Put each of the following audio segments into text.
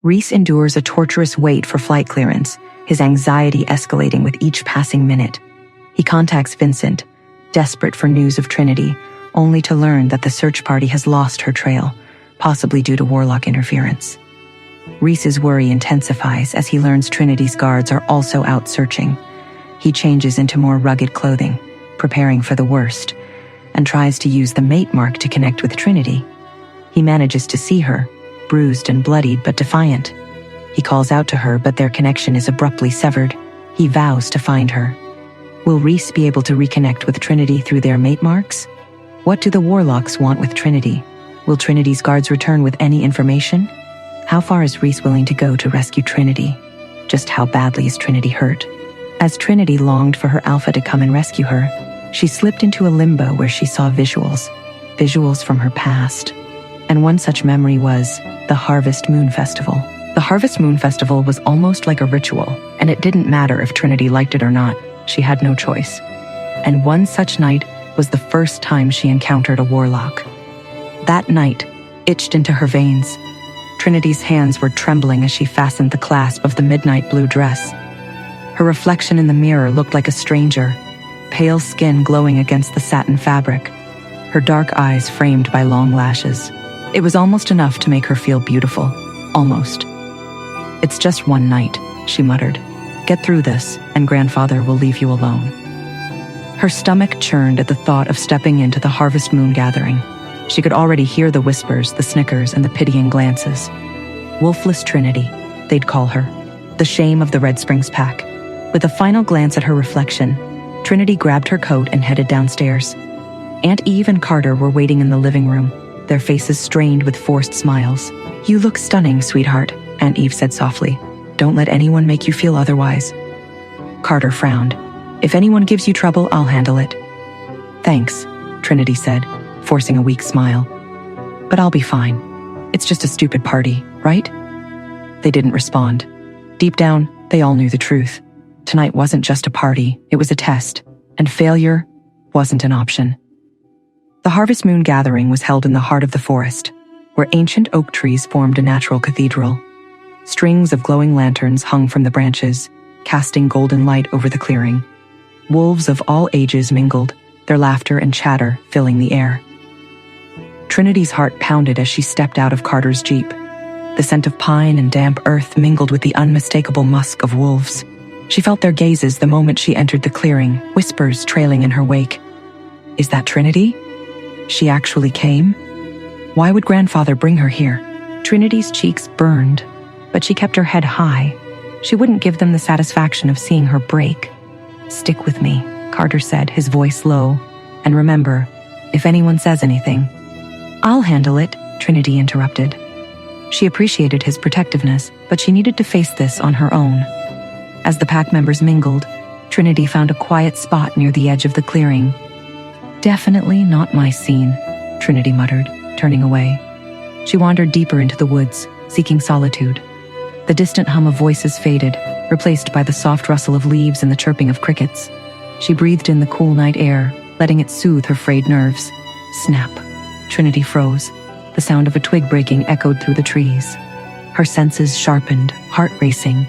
Rhys endures a torturous wait for flight clearance, his anxiety escalating with each passing minute. He contacts Vincent, desperate for news of Trinity, only to learn that the search party has lost her trail, possibly due to Warlock interference. Rhys's worry intensifies as he learns Trinity's guards are also out searching. He changes into more rugged clothing, preparing for the worst, and tries to use the mate mark to connect with Trinity. He manages to see her, bruised and bloodied but defiant. He calls out to her, but their connection is abruptly severed. He vows to find her. Will Rhys be able to reconnect with Trinity through their mate marks? What do the Warlocks want with Trinity? Will Trinity's guards return with any information? How far is Rhys willing to go to rescue Trinity? Just how badly is Trinity hurt? As Trinity longed for her alpha to come and rescue her, she slipped into a limbo where she saw visuals from her past. And one such memory was the Harvest Moon Festival. The Harvest Moon Festival was almost like a ritual, and it didn't matter if Trinity liked it or not. She had no choice. And one such night was the first time she encountered a Warlock. That night itched into her veins. Trinity's hands were trembling as she fastened the clasp of the midnight blue dress. Her reflection in the mirror looked like a stranger, pale skin glowing against the satin fabric, her dark eyes framed by long lashes. It was almost enough to make her feel beautiful. Almost. "It's just one night," she muttered. "Get through this, and grandfather will leave you alone." Her stomach churned at the thought of stepping into the Harvest Moon gathering. She could already hear the whispers, the snickers, and the pitying glances. Wolfless Trinity, they'd call her. The shame of the Red Springs pack. With a final glance at her reflection, Trinity grabbed her coat and headed downstairs. Aunt Eve and Carter were waiting in the living room, their faces strained with forced smiles. "You look stunning, sweetheart," Aunt Eve said softly. "Don't let anyone make you feel otherwise." Carter frowned. "If anyone gives you trouble, I'll handle it." "Thanks," Trinity said, forcing a weak smile. "But I'll be fine. It's just a stupid party, right?" They didn't respond. Deep down, they all knew the truth. Tonight wasn't just a party, it was a test, and failure wasn't an option. The Harvest Moon gathering was held in the heart of the forest, where ancient oak trees formed a natural cathedral. Strings of glowing lanterns hung from the branches, casting golden light over the clearing. Wolves of all ages mingled, their laughter and chatter filling the air. Trinity's heart pounded as she stepped out of Carter's jeep. The scent of pine and damp earth mingled with the unmistakable musk of wolves. She felt their gazes the moment she entered the clearing, whispers trailing in her wake. "Is that Trinity? She actually came? Why would grandfather bring her here?" Trinity's cheeks burned, but she kept her head high. She wouldn't give them the satisfaction of seeing her break. "Stick with me," Carter said, his voice low. "And remember, if anyone says anything—" "I'll handle it," Trinity interrupted. She appreciated his protectiveness, but she needed to face this on her own. As the pack members mingled, Trinity found a quiet spot near the edge of the clearing. "Definitely not my scene," Trinity muttered, turning away. She wandered deeper into the woods, seeking solitude. The distant hum of voices faded, replaced by the soft rustle of leaves and the chirping of crickets. She breathed in the cool night air, letting it soothe her frayed nerves. Snap. Trinity froze. The sound of a twig breaking echoed through the trees. Her senses sharpened, heart racing.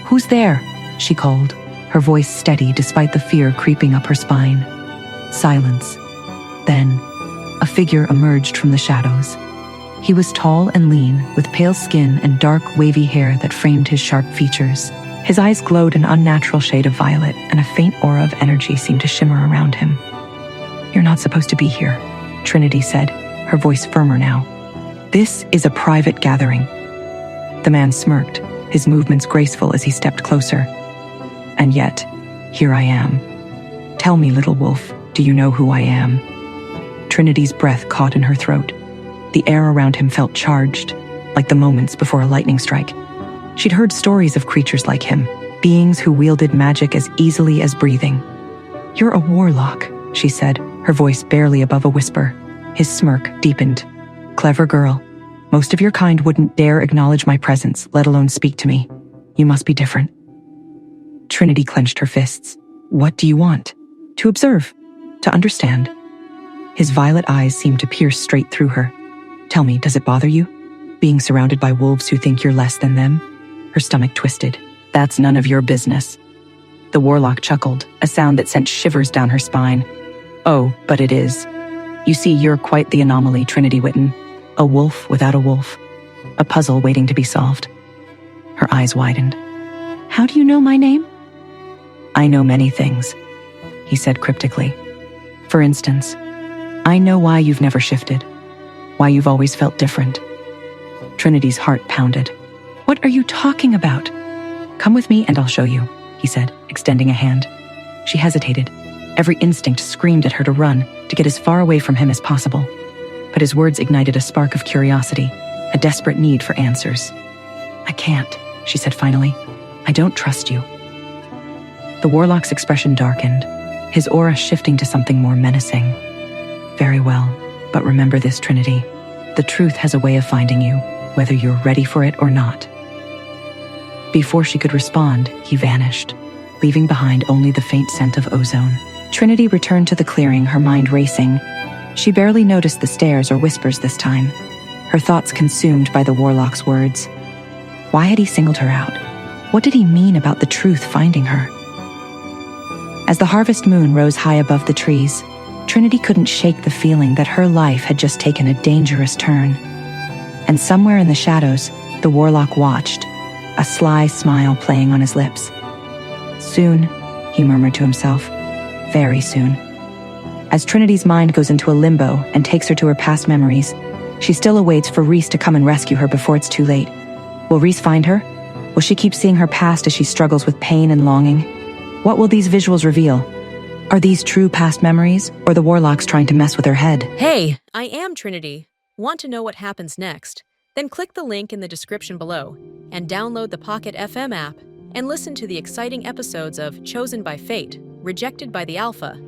"Who's there?" she called, her voice steady despite the fear creeping up her spine. Silence. Then, a figure emerged from the shadows. He was tall and lean, with pale skin and dark, wavy hair that framed his sharp features. His eyes glowed an unnatural shade of violet, and a faint aura of energy seemed to shimmer around him. "You're not supposed to be here," Trinity said, her voice firmer now. "This is a private gathering." The man smirked, his movements graceful as he stepped closer. "And yet, here I am. Tell me, little wolf, do you know who I am?" Trinity's breath caught in her throat. The air around him felt charged, like the moments before a lightning strike. She'd heard stories of creatures like him, beings who wielded magic as easily as breathing. "You're a warlock," she said, her voice barely above a whisper. His smirk deepened. "Clever girl. Most of your kind wouldn't dare acknowledge my presence, let alone speak to me. You must be different." Trinity clenched her fists. "What do you want?" "To observe. To understand." His violet eyes seemed to pierce straight through her. "Tell me, does it bother you?" Being surrounded by wolves who think you're less than them? Her stomach twisted. That's none of your business. The warlock chuckled, a sound that sent shivers down her spine. Oh, but it is. You see, you're quite the anomaly, Trinity Whitten. A wolf without a wolf. A puzzle waiting to be solved. Her eyes widened. How do you know my name? I know many things, he said cryptically. For instance, I know why you've never shifted. Why you've always felt different. Trinity's heart pounded. What are you talking about? Come with me and I'll show you, he said, extending a hand. She hesitated. Every instinct screamed at her to run, to get as far away from him as possible. But his words ignited a spark of curiosity, a desperate need for answers. I can't, she said finally. I don't trust you. The warlock's expression darkened, his aura shifting to something more menacing. Very well, but remember this, Trinity. The truth has a way of finding you, whether you're ready for it or not. Before she could respond, he vanished, leaving behind only the faint scent of ozone. Trinity returned to the clearing, her mind racing. She barely noticed the stares or whispers this time, her thoughts consumed by the warlock's words. Why had he singled her out? What did he mean about the truth finding her? As the harvest moon rose high above the trees, Trinity couldn't shake the feeling that her life had just taken a dangerous turn. And somewhere in the shadows, the warlock watched, a sly smile playing on his lips. Soon, he murmured to himself, very soon. As Trinity's mind goes into a limbo and takes her to her past memories, she still awaits for Rhys to come and rescue her before it's too late. Will Rhys find her? Will she keep seeing her past as she struggles with pain and longing? What will these visuals reveal? Are these true past memories, or the warlock's trying to mess with her head? Hey, I am Trinity. Want to know what happens next? Then click the link in the description below and download the Pocket FM app and listen to the exciting episodes of Chosen by Fate, Rejected by the Alpha,